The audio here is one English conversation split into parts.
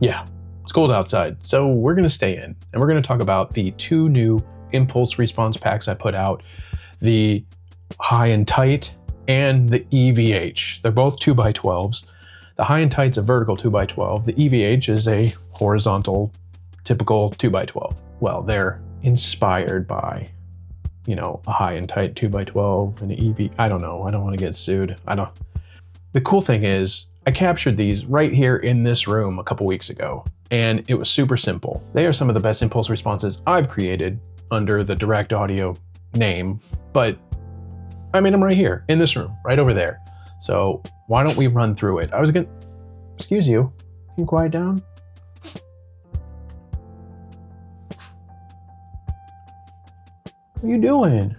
Yeah, it's cold outside, so we're gonna stay in, and we're gonna talk about the 2 new impulse response packs I put out, the High and Tight and the EVH. They're both 2x12s. The High and Tight's a vertical 2x12. The EVH is a horizontal, typical 2x12. Well, they're inspired by, you know, a High and Tight 2x12 and an EV. I don't know. I don't want to get sued. The cool thing is, I captured these right here in this room a couple weeks ago, and it was super simple. They are some of the best impulse responses I've created under the Direct Audio name, but I made them right here in this room, right over there. So why don't we run through it? Excuse you, can you quiet down? What are you doing?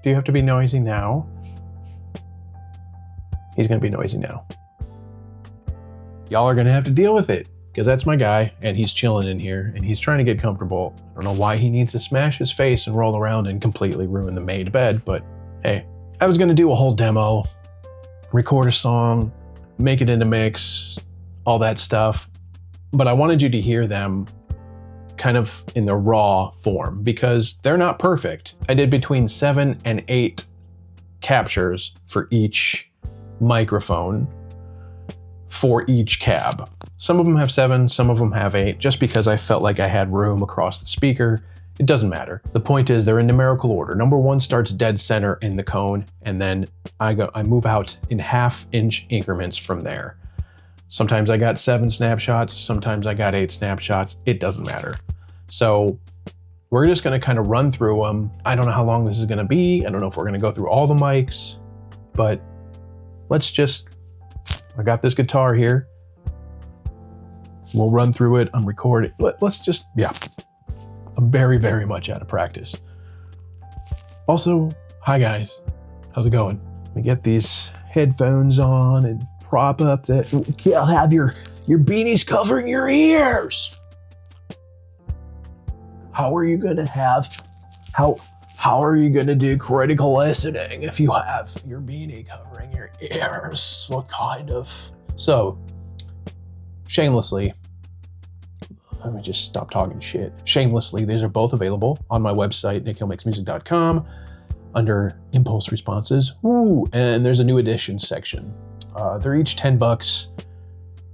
Do you have to be noisy now? He's gonna be noisy now. Y'all are gonna have to deal with it, because that's my guy, and he's chilling in here, and he's trying to get comfortable. I don't know why he needs to smash his face and roll around and completely ruin the made bed, but hey. I was gonna do a whole demo, record a song, make it into mix, all that stuff, but I wanted you to hear them kind of in the raw form, because they're not perfect. I did between 7 and 8 captures for each microphone for each cab. Some of them have 7, some of them have 8, just because I felt like I had room across the speaker. It doesn't matter. The point is they're in numerical order. Number 1 starts dead center in the cone, and then I move out in 1/2 inch increments from there. Sometimes I got 7 snapshots, sometimes I got 8 snapshots. It doesn't matter. So we're just gonna kind of run through them. I don't know how long this is gonna be. I don't know if we're gonna go through all the mics, but I got this guitar here. We'll run through it, unrecord it. Yeah. I'm very, very much out of practice. Also, hi guys, how's it going? Let me get these headphones on and prop up that. I'll have your beanies covering your ears. How are you gonna do critical listening if you have your beanie covering your ears? What kind of? So, shamelessly, let me just stop talking shit. Shamelessly, these are both available on my website, nickillmixmusic.com, under impulse responses. Ooh, and there's a new editions section. They're each $10,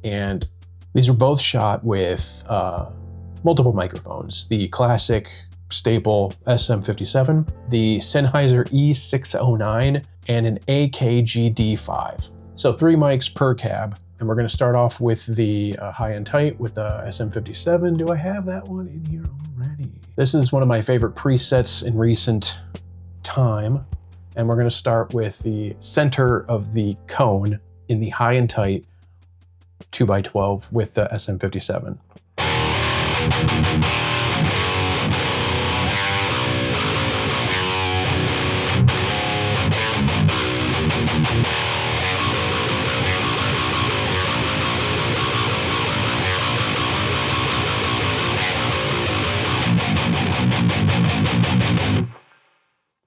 and these are both shot with multiple microphones. The classic staple SM57, the Sennheiser E609, and an AKG D5. So 3 mics per cab. And we're gonna start off with the High and Tight with the SM57. Do I have that one in here already? This is one of my favorite presets in recent time. And we're gonna start with the center of the cone in the High and Tight 2x12 with the SM57.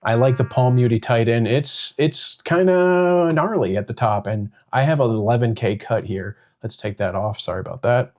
I like the palm muty tight end. It's kind of gnarly at the top, and I have an 11K cut here. Let's take that off. Sorry about that.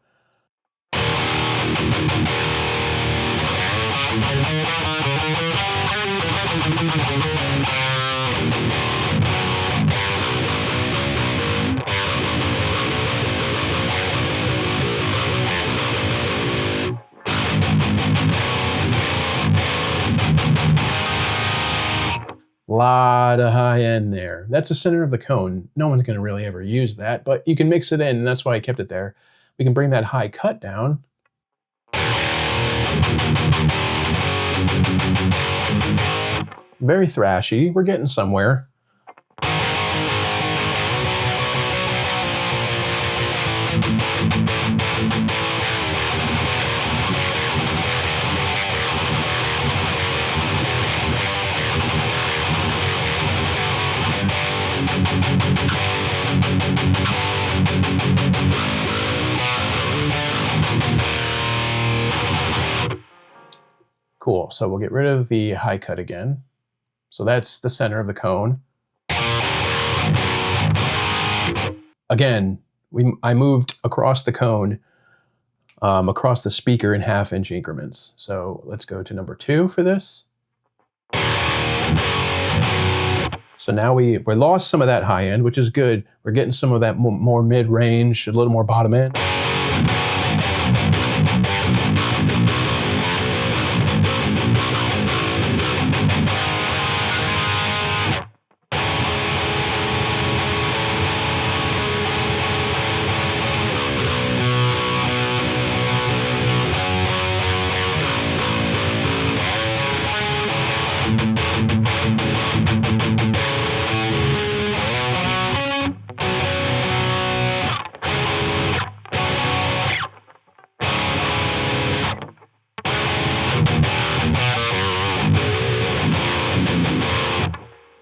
Lot of high end there. That's the center of the cone. No one's gonna really ever use that, but you can mix it in, and that's why I kept it there. We can bring that high cut down. Very thrashy. We're getting somewhere. Cool, so we'll get rid of the high cut again. So that's the center of the cone. again, I moved across the cone, across the speaker in 1/2 inch increments. So let's go to number 2 for this. So now we lost some of that high end, which is good. We're getting some of that more mid-range, a little more bottom end.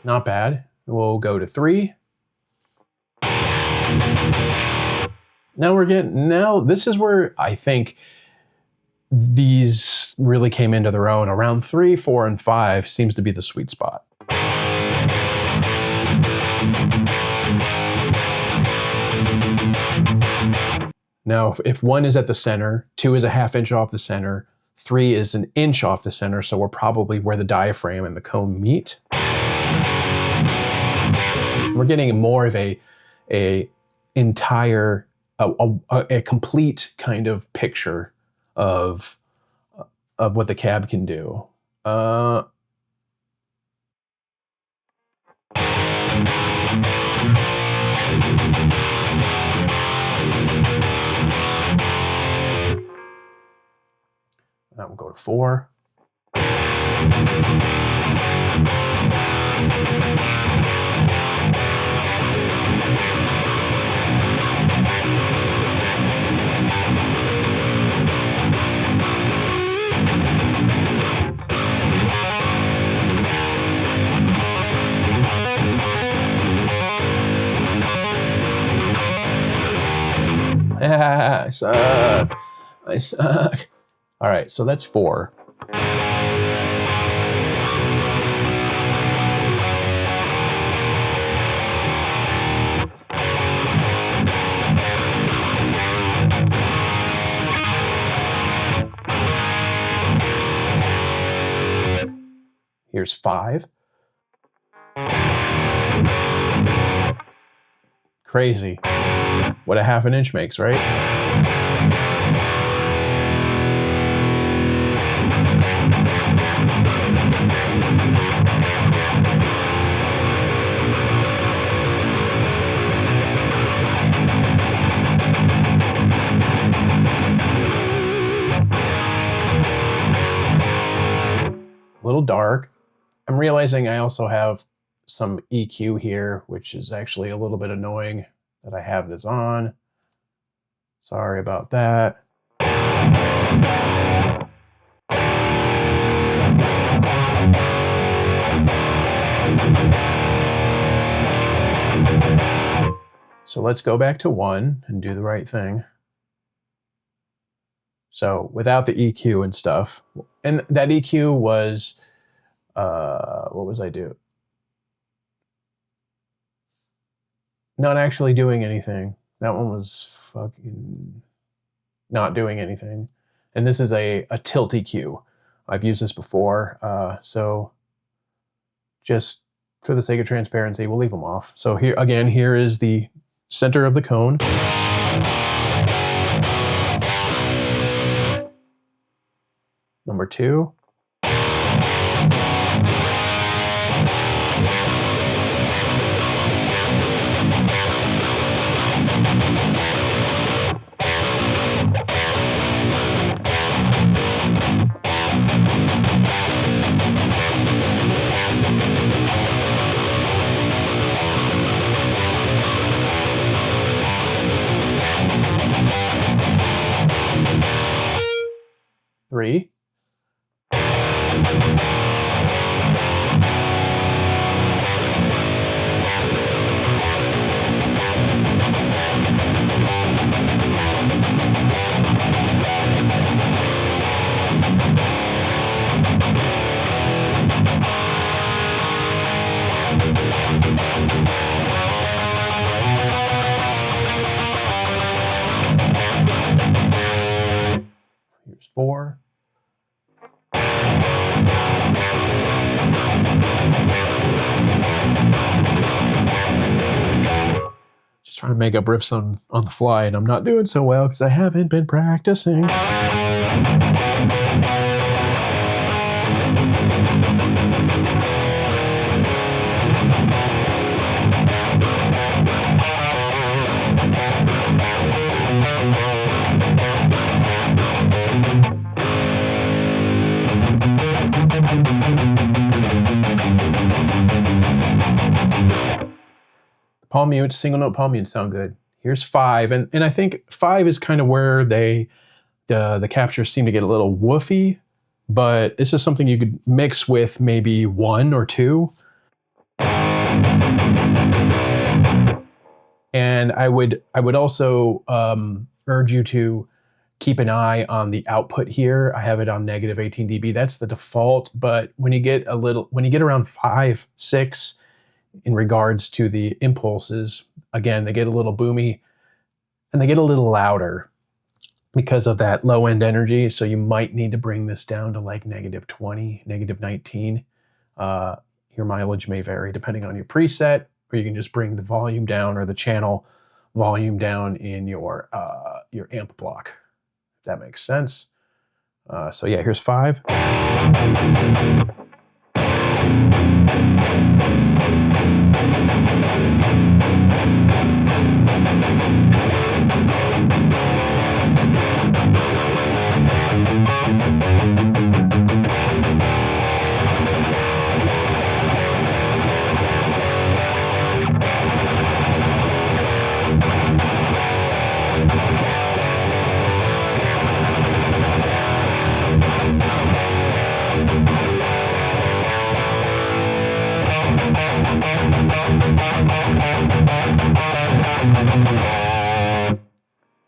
Not bad. We'll go to 3. Now this is where I think these really came into their own. Around 3, 4, and 5 seems to be the sweet spot. Now, if 1 is at the center, 2 is a 1/2 inch off the center, 3 is an inch off the center, so we're probably where the diaphragm and the cone meet. We're getting more of a complete kind of picture of what the cab can do. That will go to 4. I suck. I suck. All right, so that's 4. Here's 5. Crazy. What a 1/2 inch makes, right? A little dark. I'm realizing I also have some EQ here, which is actually a little bit annoying that I have this on. Sorry about that. So let's go back to 1 and do the right thing. So without the EQ and stuff, and that EQ was, what was I doing? Not actually doing anything. That one was fucking not doing anything. And this is a tilt EQ. I've used this before, so just for the sake of transparency, we'll leave them off. So here, again, here is the center of the cone. Number 2. Three. 4. Just trying to make up riffs on the fly, and I'm not doing so well because I haven't been practicing. Palm mutes, single note palm mutes sound good. Here's 5, and I think 5 is kind of where the captures seem to get a little woofy, but this is something you could mix with maybe 1 or 2. And I would also urge you to keep an eye on the output here. I have it on negative 18 dB. That's the default, but when you get around 5, 6, in regards to the impulses, again, they get a little boomy and they get a little louder because of that low end energy. So you might need to bring this down to like negative 20, negative 19. Your mileage may vary depending on your preset, or you can just bring the volume down or the channel volume down in your amp block, if that makes sense. So yeah, here's 5.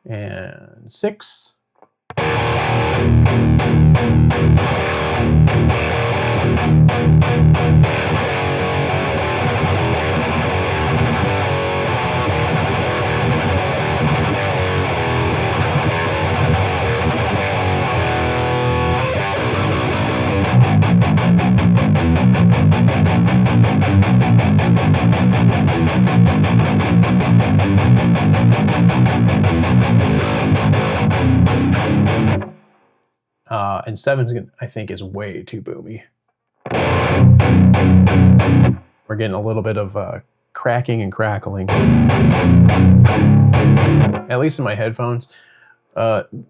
And 6. And 7, I think, is way too boomy. We're getting a little bit of cracking and crackling. At least in my headphones.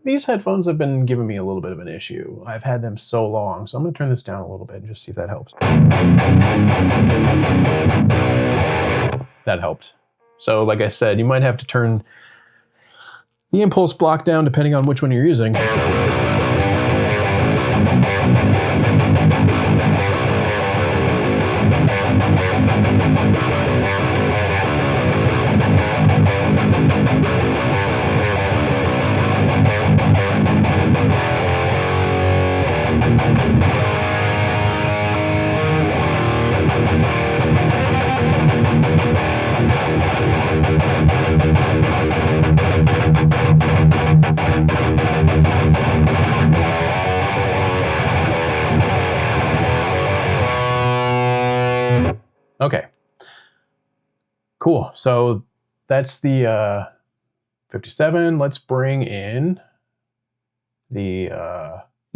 These headphones have been giving me a little bit of an issue. I've had them so long, so I'm going to turn this down a little bit and just see if that helps. That helped. So like I said, you might have to turn the impulse block down depending on which one you're using. Okay, cool. So that's the 57. Let's bring in the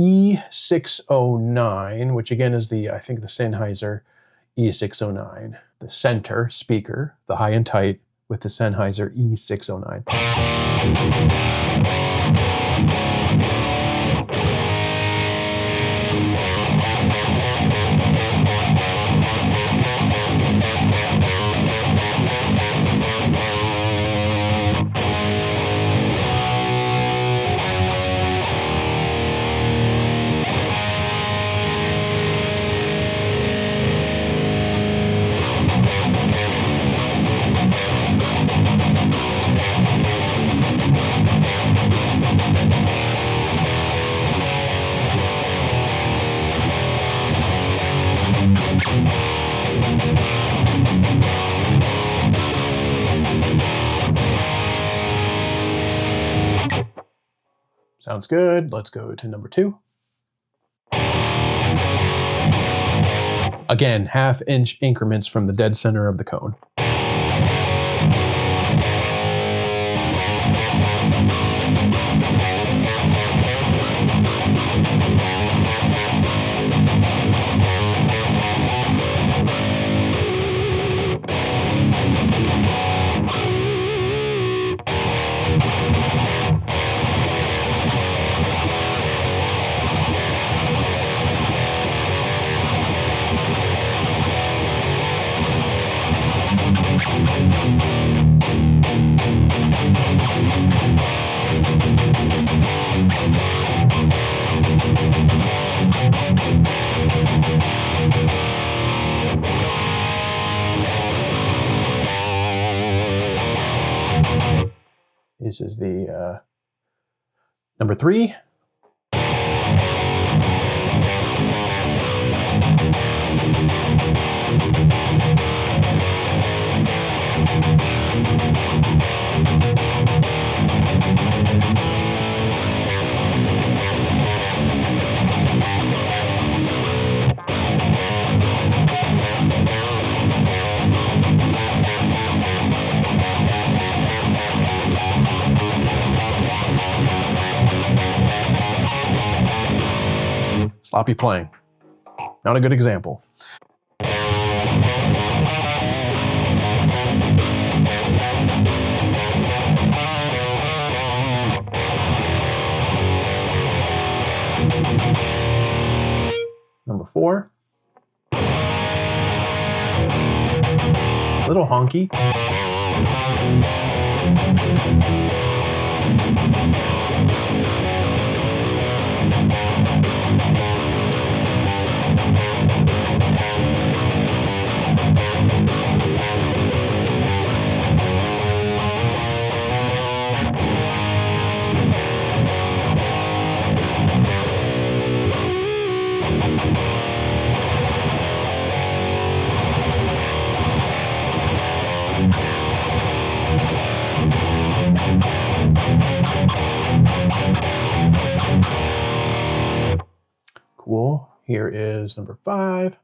E609, which again is I think the Sennheiser E609, the center speaker, the high and tight with the Sennheiser E609. Sounds good. Let's go to number 2. Again, 1/2 inch increments from the dead center of the cone. This is the number 3. Sloppy playing. Not a good example. Number 4. Little honky. Cool. Here is number 5.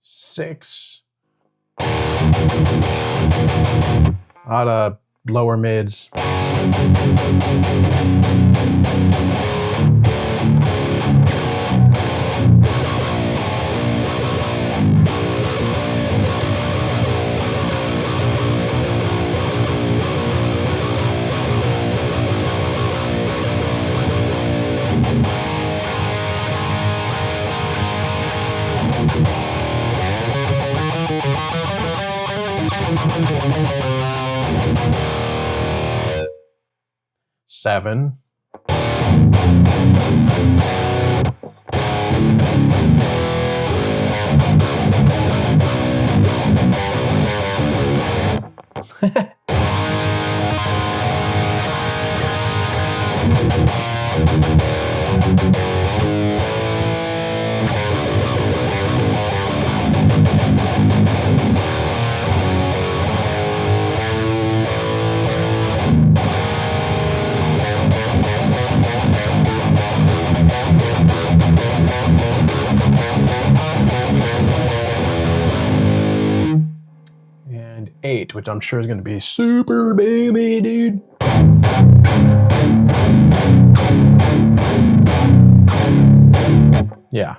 Six. A lot of lower mids. Seven. And 8, which I'm sure is going to be super boomy, dude. Yeah.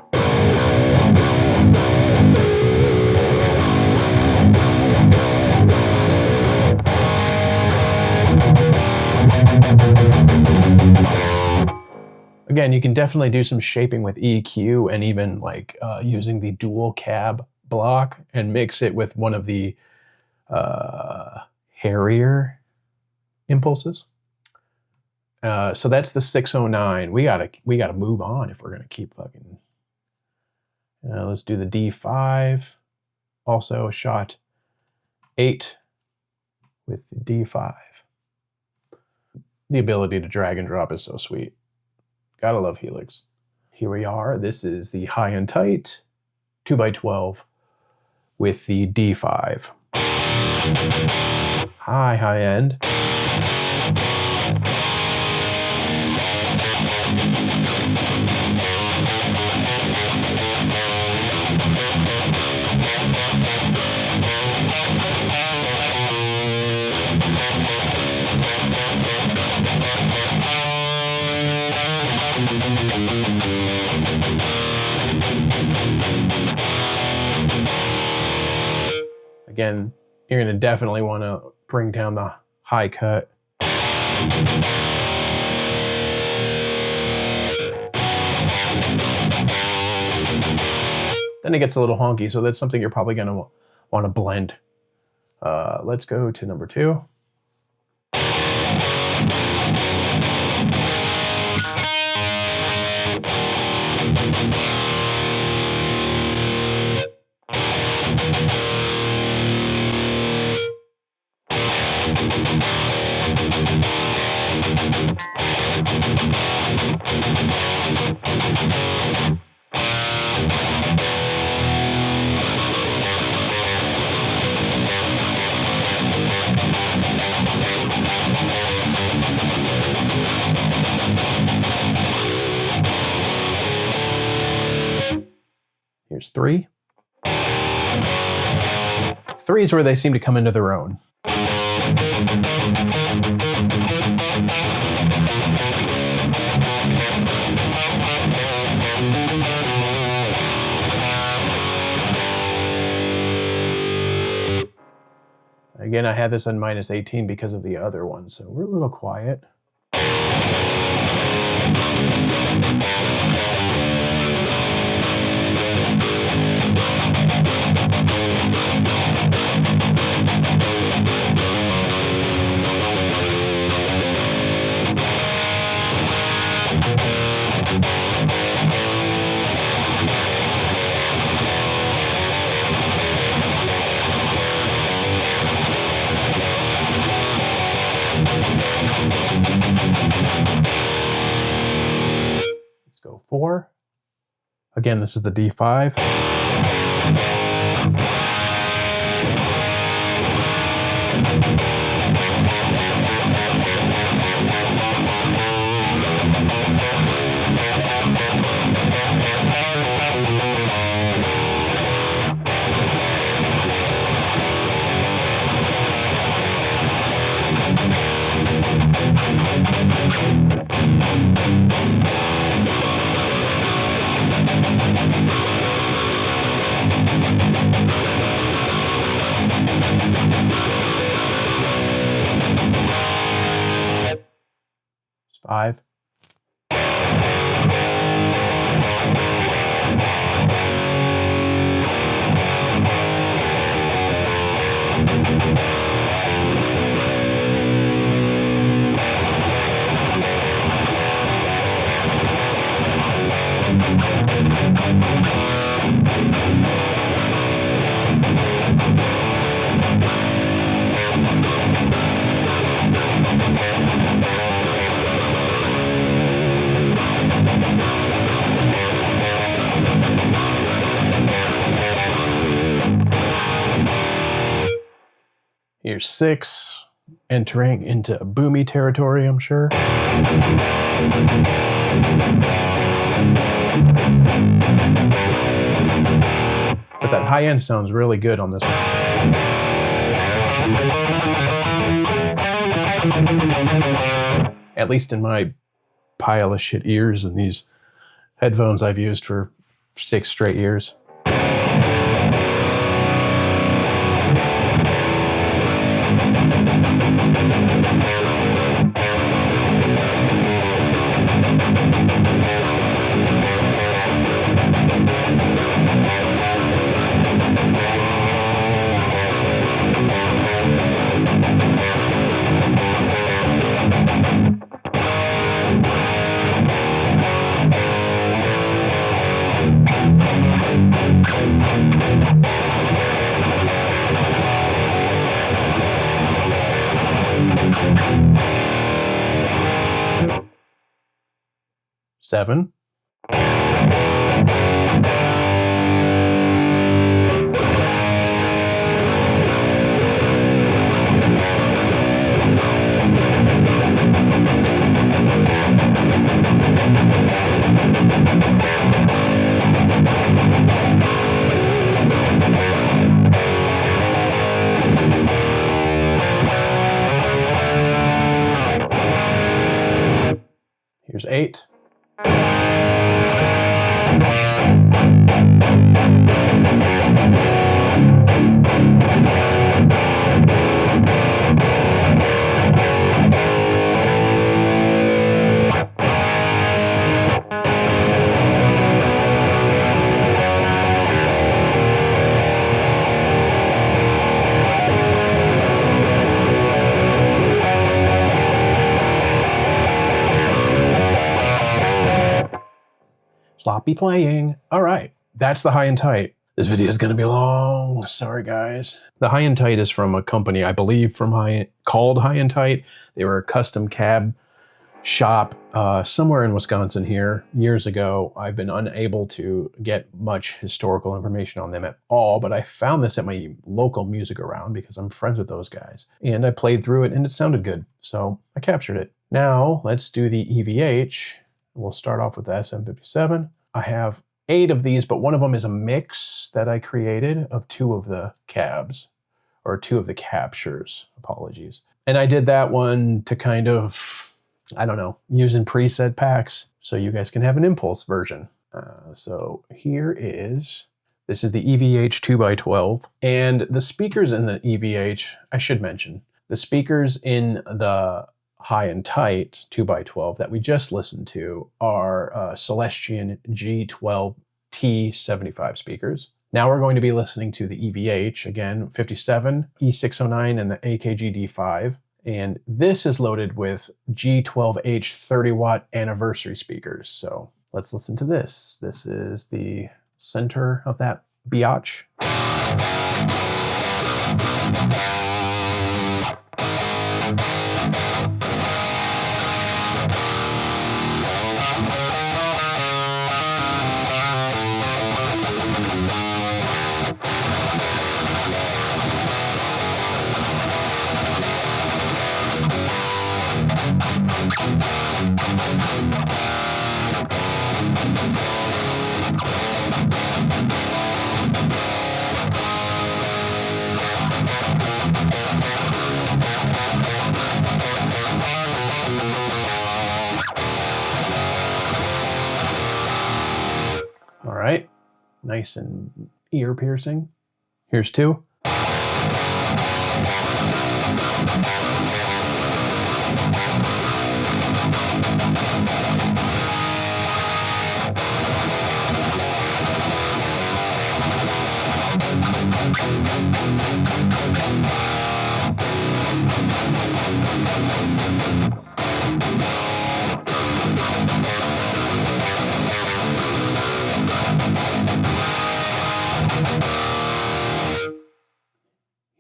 Again, you can definitely do some shaping with EQ and even like using the dual cab block and mix it with one of the hairier impulses. So that's the 609. We gotta move on if we're gonna keep fucking. Let's do the D5. Also shot 8 with the D5. The ability to drag and drop is so sweet. Gotta love Helix. Here we are. This is the high and tight 2x12 with the D5. High end. Again, you're going to definitely want to bring down the high cut. Then it gets a little honky, so that's something you're probably going to want to blend. Let's go to number 2. Here's 3. 3 is where they seem to come into their own. Again, I had this on -18 because of the other one, so we're a little quiet. Let's go 4. Again, this is the D5. It's 5. Here's 6, entering into boomy territory, I'm sure. But that high end sounds really good on this one. At least in my pile of shit ears and these headphones I've used for 6 straight years. 7. Here's 8. Sloppy playing. All right, that's the High and Tight. This video is going to be long. Sorry, guys. The High and Tight is from a company, I believe, called High and Tight. They were a custom cab shop somewhere in Wisconsin here years ago. I've been unable to get much historical information on them at all, but I found this at my local music around because I'm friends with those guys. And I played through it and it sounded good, so I captured it. Now let's do the EVH. We'll start off with the SM57. I have 8 of these, but one of them is a mix that I created of 2 of the cabs, or 2 of the captures, apologies. And I did that one to kind of, I don't know, using preset packs so you guys can have an impulse version. So here is, this is the EVH 2x12, and the speakers in the EVH, I should mention, the speakers in the High and Tight 2x12 that we just listened to are Celestion G12 T75 speakers. Now we're going to be listening to the EVH, again, 57, E609, and the AKG D5. And this is loaded with G12H 30 watt anniversary speakers. So let's listen to this. This is the center of that biatch. All right, nice and ear piercing. Here's 2.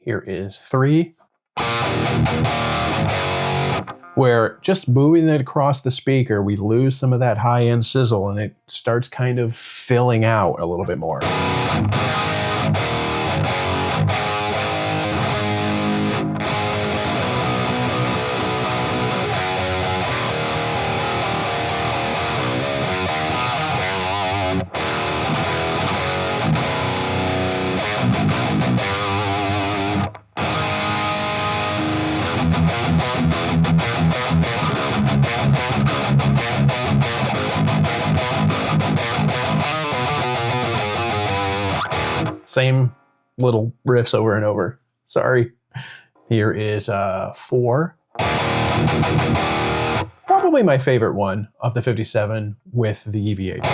Here is 3, where just moving it across the speaker, we lose some of that high-end sizzle and it starts kind of filling out a little bit more. Same little riffs over and over. Sorry. Here is 4. Probably my favorite one of the 57 with the EVH.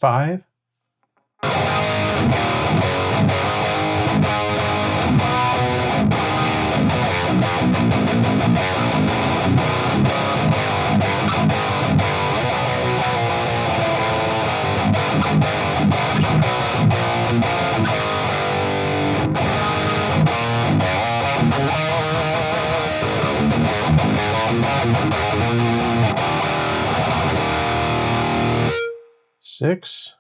5. Six.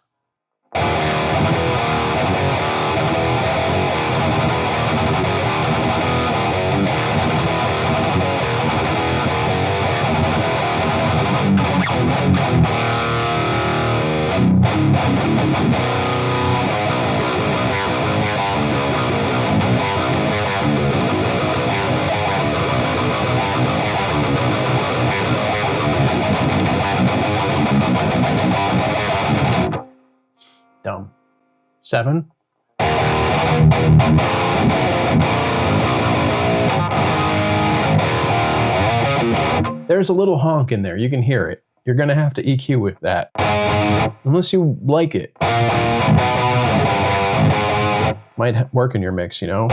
Dumb. 7. There's a little honk in there. You can hear it. You're going to have to EQ with that. Unless you like it. Might work in your mix, you know?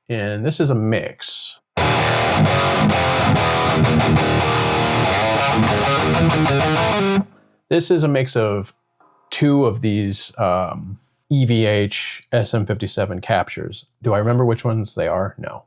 And this is a mix. This is a mix of 2 of these EVH SM57 captures. Do I remember which ones they are? No.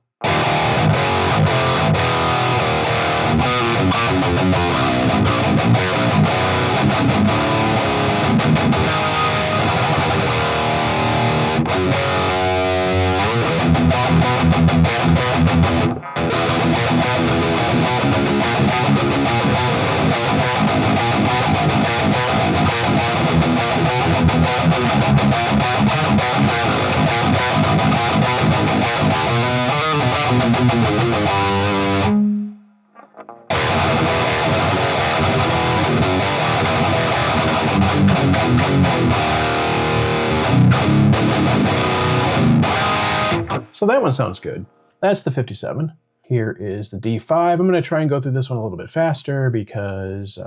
So that one sounds good. That's the 57. Here is the D5. I'm going to try and go through this one a little bit faster because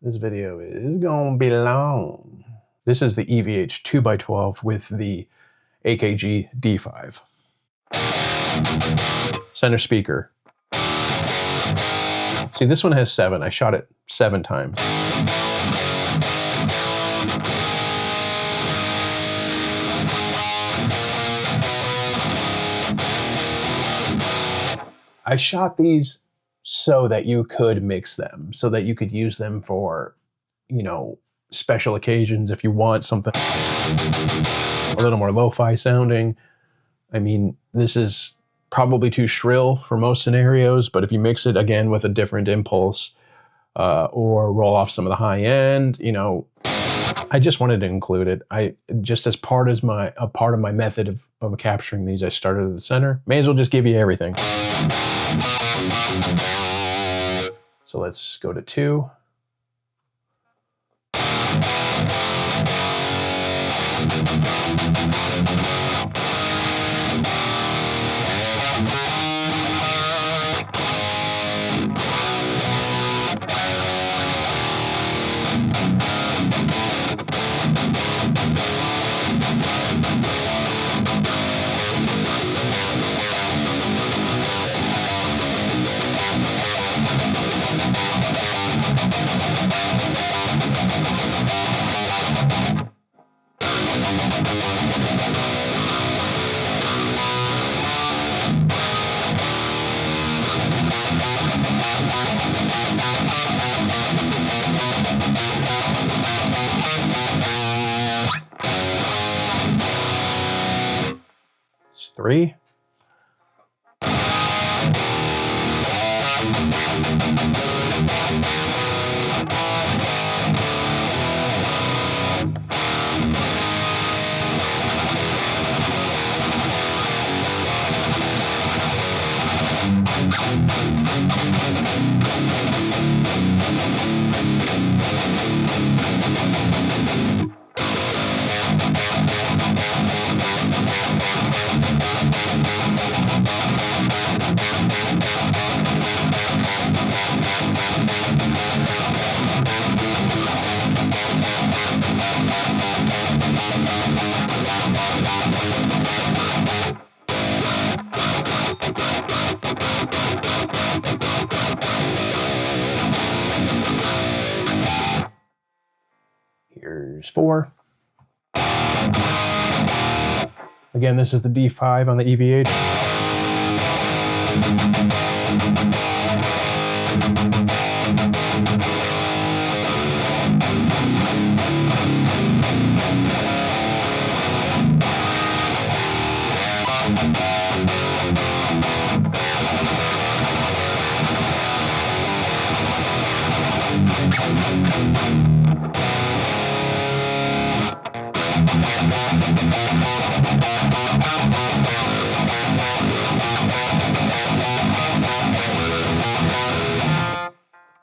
this video is going to be long. This is the EVH 2x12 with the AKG D5. Center speaker. See, this one has 7. I shot it 7 times. I shot these so that you could mix them, so that you could use them for, you know, special occasions if you want something a little more lo-fi sounding. I mean, this is probably too shrill for most scenarios, but if you mix it again with a different impulse or roll off some of the high end, you know, I just wanted to include it. I just as part of my method of capturing these, I started at the center. May as well just give you everything. So let's go to 2. It's 3. Here's 4. Again, this is the D5 on the EVH.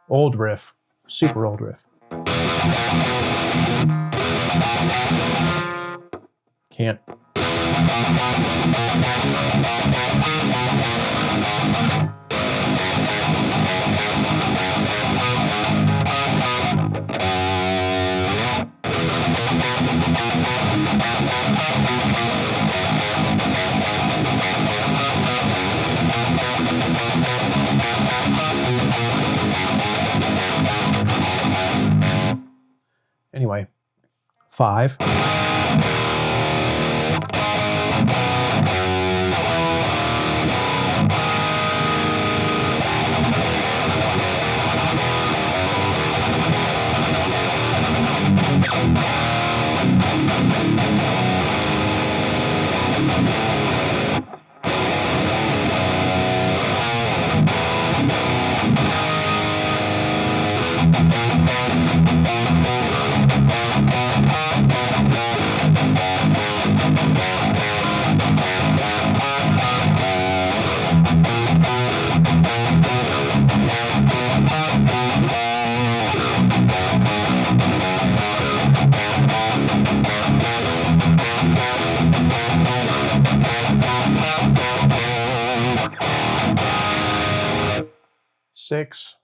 Old riff, super old riff. Can't. Anyway, 5. Six.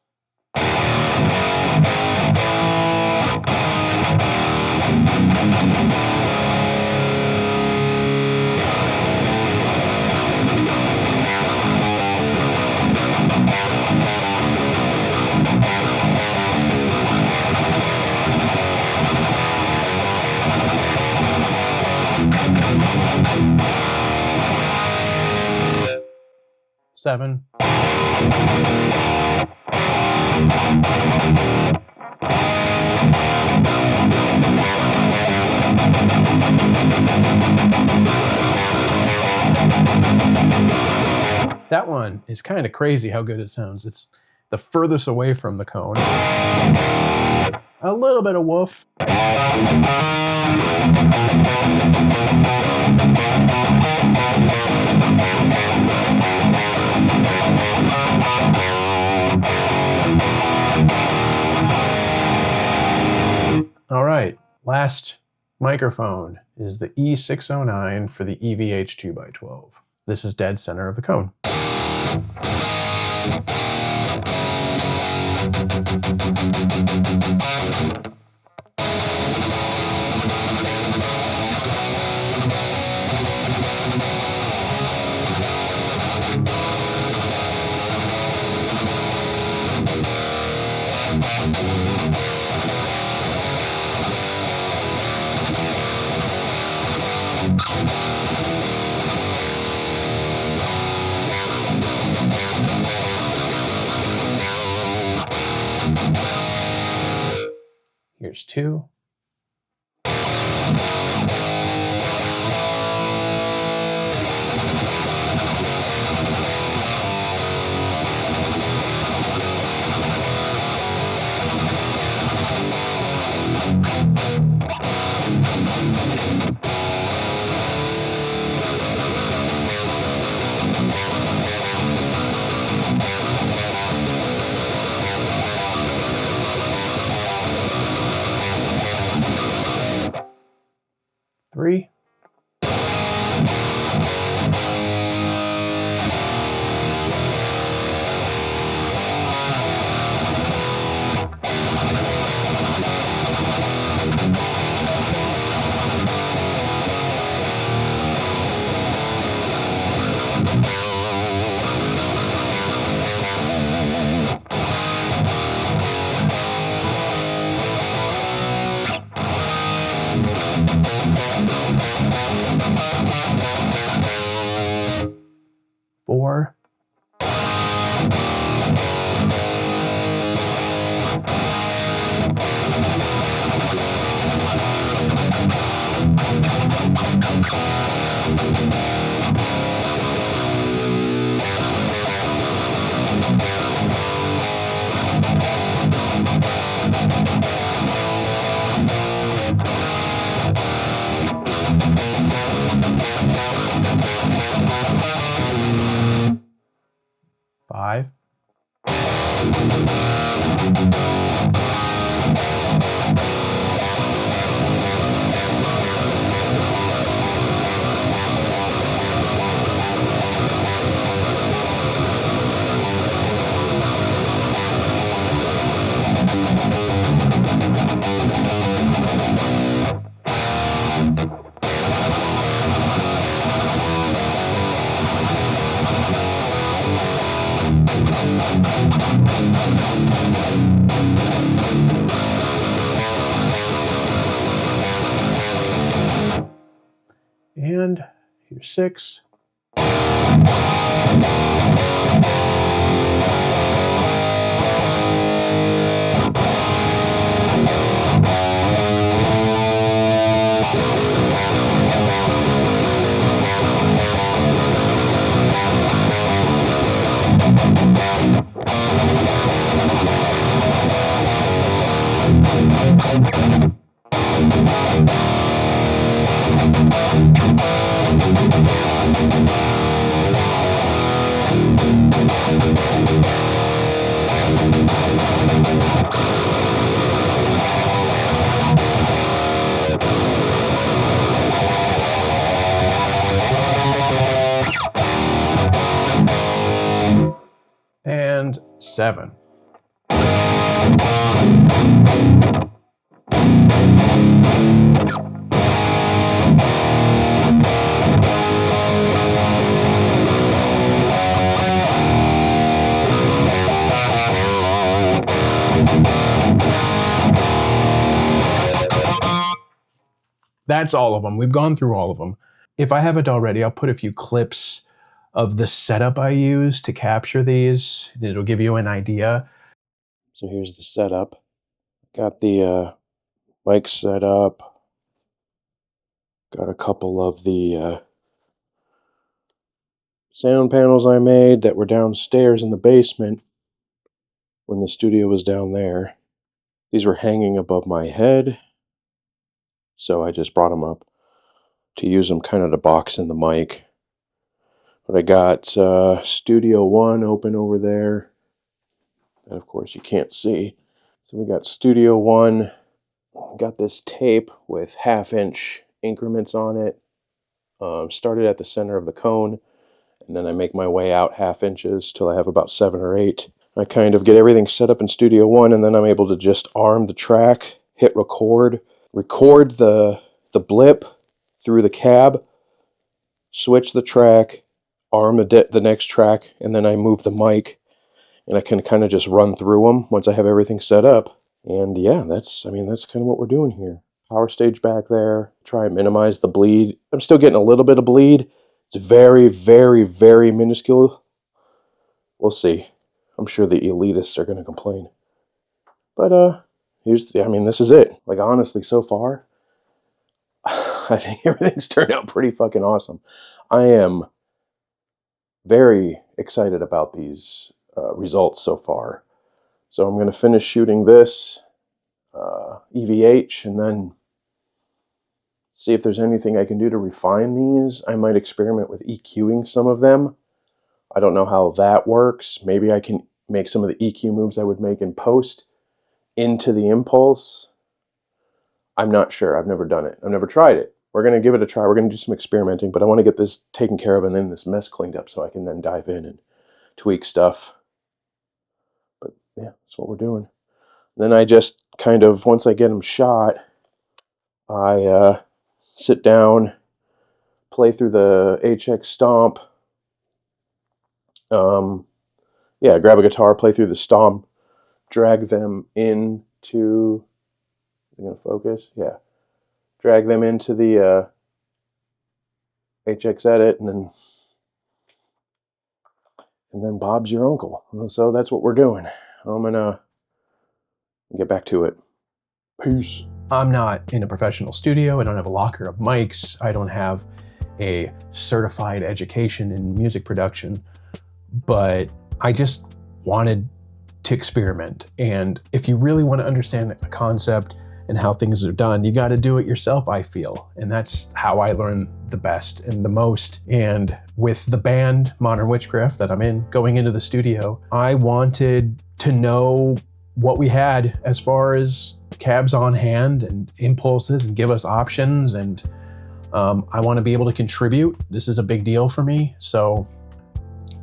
Seven. That one is kind of crazy how good it sounds. It's the furthest away from the cone. A little bit of woof. All right, last microphone is the E609 for the EVH 2x12. This is dead center of the cone. Here's 2. Five. And here's 6. And 7. That's all of them. We've gone through all of them. If I haven't already, I'll put a few clips of the setup I use to capture these. It'll give you an idea. So here's the setup. Got the mic set up. Got a couple of the sound panels I made that were downstairs in the basement when the studio was down there. These were hanging above my head, so I just brought them up to use them kind of to box in the mic. But I got Studio One open over there, and of course you can't see. So we got Studio One, got this tape with 1/2-inch increments on it. Started at the center of the cone, and then I make my way out 1/2 inches till I have about 7 or 8. I kind of get everything set up in Studio One, and then I'm able to just arm the track, hit record, record the blip through the cab, switch the track, arm the next track, and then I move the mic, and I can kind of just run through them once I have everything set up. And yeah, that's kind of what we're doing here. Power stage back there, try and minimize the bleed. I'm still getting a little bit of bleed. It's very, very, very minuscule. We'll see. I'm sure the elitists are going to complain. But this is it. Like, honestly, so far, I think everything's turned out pretty fucking awesome. I am very excited about these results so far. So I'm going to finish shooting this EVH and then see if there's anything I can do to refine these. I might experiment with EQing some of them. I don't know how that works. Maybe I can make some of the EQ moves I would make in post into the impulse. I'm not sure. I've never done it. I've never tried it. We're going to give it a try. We're going to do some experimenting, but I want to get this taken care of and then this mess cleaned up so I can then dive in and tweak stuff. But yeah, that's what we're doing. Then I just kind of, once I get them shot, I sit down, play through the HX Stomp. Grab a guitar, play through the Stomp, drag them into, you gonna focus? Yeah. Drag them into the HX Edit, and then Bob's your uncle. So that's what we're doing. I'm gonna get back to it. Peace. I'm not in a professional studio. I don't have a locker of mics. I don't have a certified education in music production, but I just wanted to experiment. And if you really want to understand a concept and how things are done, you got to do it yourself, I feel. And that's how I learn the best and the most. And with the band Modern Witchcraft that I'm in, going into the studio, I wanted to know what we had as far as cabs on hand and impulses and give us options. And I want to be able to contribute. This is a big deal for me. So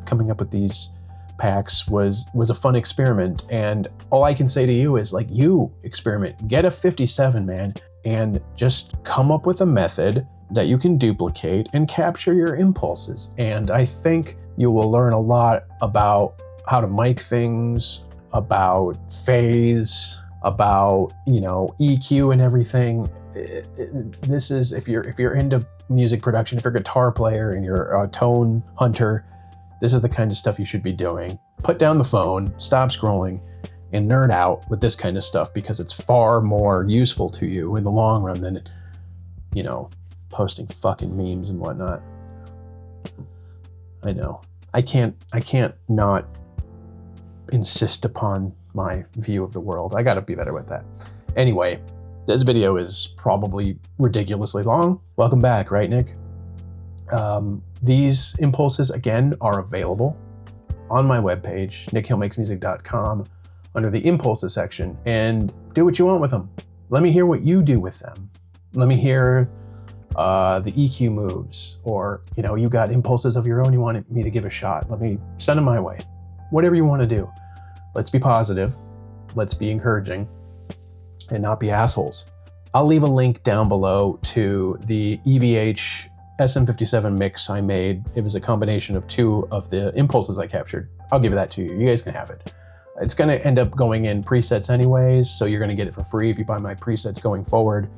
coming up with these packs was a fun experiment. And all I can say to you is, like, you experiment, get a 57, man, and just come up with a method that you can duplicate and capture your impulses. And I think you will learn a lot about how to mic things, about phase, about, you know, EQ and everything. This is, if you're into music production, if you're a guitar player and you're a tone hunter, this is the kind of stuff you should be doing. Put down the phone, stop scrolling, and nerd out with this kind of stuff, because it's far more useful to you in the long run than, you know, posting fucking memes and whatnot. I know. I can't not insist upon my view of the world. I gotta be better with that. Anyway, this video is probably ridiculously long. Welcome back, right, Nick? These impulses, again, are available on my webpage, nickhillmakesmusic.com, under the impulses section, and do what you want with them. Let me hear what you do with them. Let me hear the EQ moves, or, you know, you got impulses of your own you wanted me to give a shot. Let me send them my way. Whatever you want to do. Let's be positive. Let's be encouraging and not be assholes. I'll leave a link down below to the EVH SM57-MIX I made. It was a combination of two of the impulses I captured. I'll give that to you. You guys can have it. It's going to end up going in presets anyways, so you're going to get it for free if you buy my presets going forward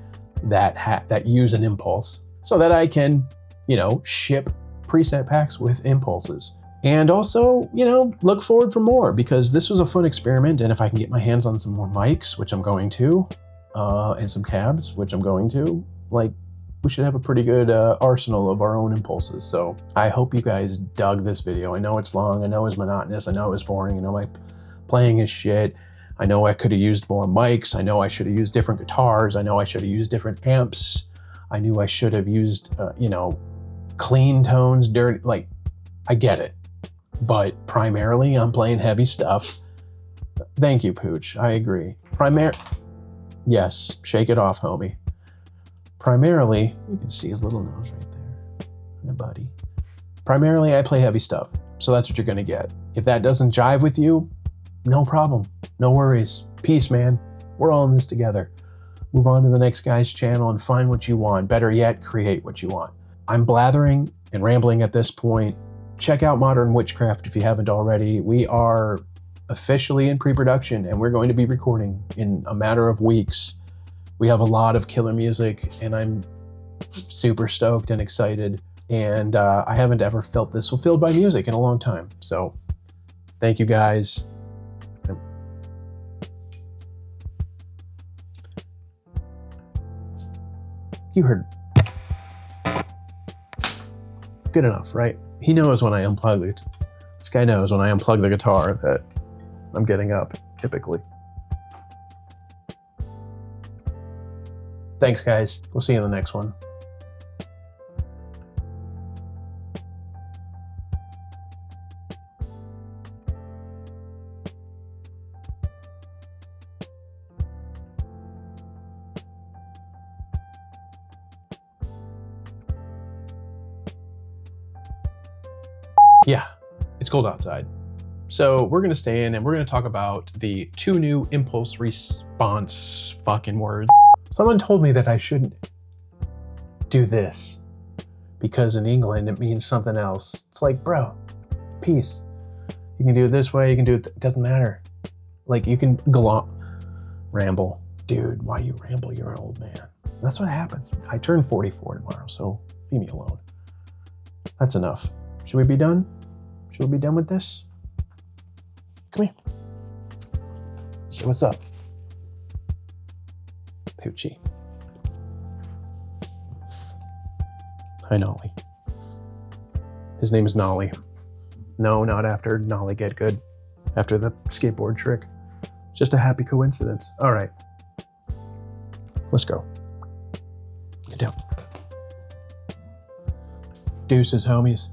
that use an impulse, so that I can, you know, ship preset packs with impulses. And also, you know, look forward for more, because this was a fun experiment. And if I can get my hands on some more mics, which I'm going to, and some cabs, which I'm going to, like, we should have a pretty good arsenal of our own impulses. So I hope you guys dug this video. I know it's long, I know it's monotonous, I know it was boring, I know my playing is shit, I know I could have used more mics, I know I should have used different guitars, I know I should have used different amps, I knew I should have used, you know, clean tones, dirty, like, I get it. But primarily I'm playing heavy stuff. Thank you, Pooch, I agree. Yes, shake it off, homie. Primarily, you can see his little nose right there, my buddy. Primarily, I play heavy stuff, so that's what you're gonna get. If that doesn't jive with you, no problem, no worries. Peace, man. We're all in this together. Move on to the next guy's channel and find what you want. Better yet, create what you want. I'm blathering and rambling at this point. Check out Modern Witchcraft if you haven't already. We are officially in pre-production, and we're going to be recording in a matter of weeks. We have a lot of killer music, and I'm super stoked and excited. And I haven't ever felt this fulfilled by music in a long time. So thank you, guys. You heard. Good enough, right? He knows when I unplug it. This guy knows when I unplug the guitar that I'm getting up, typically. Thanks, guys. We'll see you in the next one. Yeah, it's cold outside. So we're gonna stay in and we're gonna talk about the two new impulse response fucking words. Someone told me that I shouldn't do this because in England it means something else. It's like, bro, peace. You can do it this way, you can do it, it doesn't matter. Like, you can ramble. Dude, why do you ramble? You're an old man. That's what happens. I turn 44 tomorrow, so leave me alone. That's enough. Should we be done? Should we be done with this? Come here. Say what's up. Poochie. Hi, Nolly. His name is Nolly. No, not after Nolly Get Good. After the skateboard trick. Just a happy coincidence. All right. Let's go. Get down. Deuces, homies.